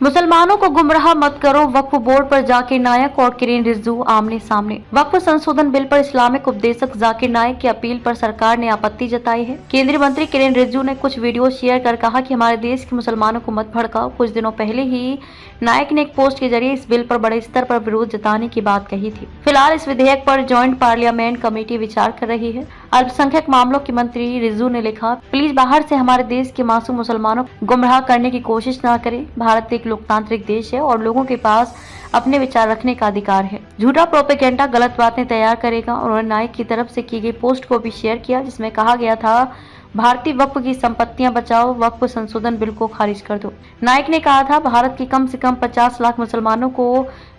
मुसलमानों को गुमराह मत करो, वक्फ बोर्ड पर जाकिर नायक और किरेन रिजवी आमने सामने। वक्फ संशोधन बिल पर इस्लामिक उपदेशक जाकिर नायक की अपील पर सरकार ने आपत्ति जताई है। केंद्रीय मंत्री किरेन रिजवी ने कुछ वीडियो शेयर कर कहा कि हमारे देश के मुसलमानों को मत भड़काओ। कुछ दिनों पहले ही नायक ने एक पोस्ट के जरिए इस बिल पर बड़े स्तर पर विरोध जताने की बात कही थी। फिलहाल इस विधेयक पर ज्वाइंट पार्लियामेंट कमेटी विचार कर रही है। अल्पसंख्यक मामलों के मंत्री रिजवी ने लिखा, प्लीज बाहर से हमारे देश के मासूम मुसलमानों को गुमराह करने की कोशिश न करें। भारत एक लोकतांत्रिक देश है और लोगों के पास अपने विचार रखने का अधिकार है। झूठा प्रोपेगेंडा गलत बातें तैयार करेगा। उन्होंने नायक की तरफ से की गई पोस्ट को भी शेयर किया जिसमें कहा गया था, भारतीय वक्फ की संपत्तियां बचाओ, वक्फ संशोधन बिल को खारिज कर दो। नायक ने कहा था, भारत की कम से कम 50 लाख मुसलमानों को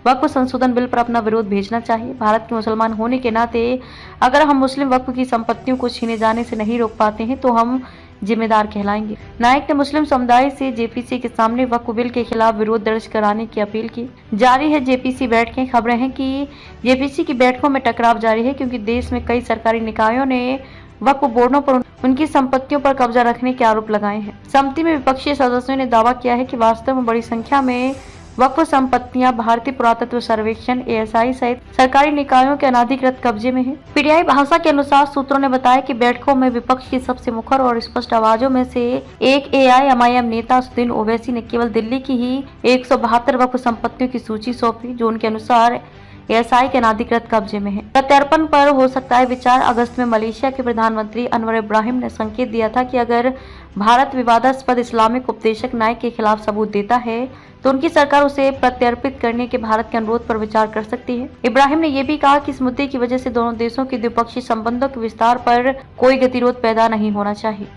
वक्फ संशोधन बिल पर अपना विरोध भेजना चाहिए। भारत के मुसलमान होने के नाते अगर हम मुस्लिम वक्फ की संपत्तियों को छीने जाने से नहीं रोक पाते हैं तो हम जिम्मेदार कहलाएंगे। नायक ने मुस्लिम समुदाय से जेपीसी के सामने वक्फ बिल के खिलाफ विरोध दर्ज कराने की अपील की। जारी है जेपीसी बैठकें। खबरें हैं कि जेपीसी की बैठकों में टकराव जारी है क्योंकि देश में कई सरकारी निकायों ने वक्फ बोर्डों पर उनकी संपत्तियों पर कब्जा रखने के आरोप लगाए हैं। समिति में विपक्षी सदस्यों ने दावा किया है कि वास्तव में बड़ी संख्या में वक्फ संपत्तियां भारतीय पुरातत्व सर्वेक्षण एएसआई सहित सरकारी निकायों के अनाधिकृत कब्जे में हैं। पीटीआई भाषा के अनुसार सूत्रों ने बताया कि बैठकों में विपक्ष की सबसे मुखर और स्पष्ट आवाजों में से एक एआईएमआईएम नेता असदुद्दीन ओवैसी ने केवल दिल्ली की ही 172 वक्फ संपत्तियों की सूची सौंपी जो उनके अनुसार एएसआई के अनाधिकृत कब्जे में है। प्रत्यर्पण पर हो सकता है विचार। अगस्त में मलेशिया के प्रधानमंत्री अनवर इब्राहिम ने संकेत दिया था कि अगर भारत विवादास्पद इस्लामिक उपदेशक नायक के खिलाफ सबूत देता है तो उनकी सरकार उसे प्रत्यर्पित करने के भारत के अनुरोध पर विचार कर सकती है। इब्राहिम ने यह भी कहा कि इस मुद्दे की वजह से दोनों देशों के द्विपक्षीय संबंधों के विस्तार पर कोई गतिरोध पैदा नहीं होना चाहिए।